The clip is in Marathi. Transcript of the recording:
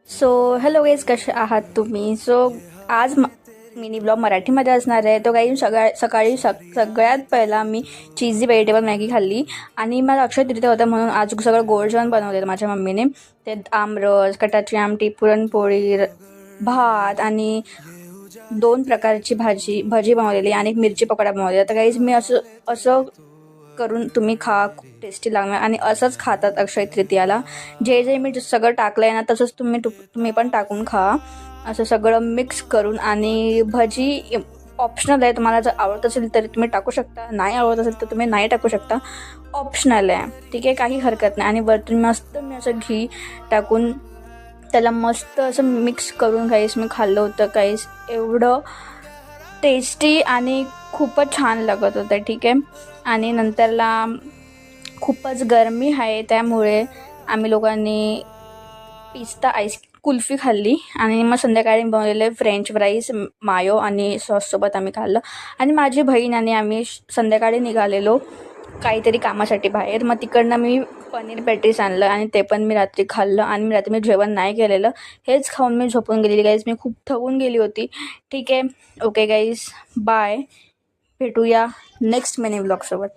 सो हॅलो गाईज, कसे आहात तुम्ही? आज मिनी ब्लॉग मराठीमध्ये असणार आहे. तो काही सकाळी सगळ्यात पहिला मी चीझी व्हेजिटेबल मॅगी खाल्ली आणि मला अक्षय तृतीया होतं म्हणून आज सगळं गोड जेवण बनवलेलं माझ्या मम्मीने. ते आमरस, कटाची आमटी, पुरणपोळी, भात आणि 2 प्रकारची भजी बनवलेली आणि मिरची पकोडा बनवलेला. तर गाईज मी असं असं करून तुम्ही खा, खूप टेस्टी लागणार आणि असंच खातात अक्षय तृतीयाला. जे जे मी सगळं टाकलं आहे ना तसंच तुम्ही पण टाकून खा. असं सगळं मिक्स करून. आणि भजी ऑप्शनल आहे, तुम्हाला जर आवडत असेल तरी तुम्ही टाकू शकता, नाही आवडत असेल तर तुम्ही नाही टाकू शकता, ऑप्शनल आहे, ठीक आहे, काही हरकत नाही. आणि वरतून मस्त मी असं घी टाकून त्याला मस्त असं मिक्स करून काहीच मी खाल्लं होतं. काहीच एवढं टेस्टी आणि खूपच छान लागत होतं, ठीक आहे. आणि नंतरला खूपच गरमी आहे त्यामुळे आम्ही लोकांनी पिस्ता आईस कुल्फी खाल्ली आणि मग संध्याकाळी बनवलेले फ्रेंच फ्राईज मायो आणि सॉससोबत आम्ही खाल्लं. आणि माझी बहीण आणि आम्ही संध्याकाळी निघालेलो काहीतरी कामासाठी बाहेर. मग तिकडनं मी पनीर पॅटीस आणलं आणि ते पण मी रात्री खाल्लं. आणि रात्री मी जेवण नाही केलेलं, हेच खाऊन मी झोपून गेलेली गाईज. मी खूप थकून गेली होती, ठीक आहे. Okay guys, bye. भेटूया नेक्स्ट मिनी ब्लॉगसोबत.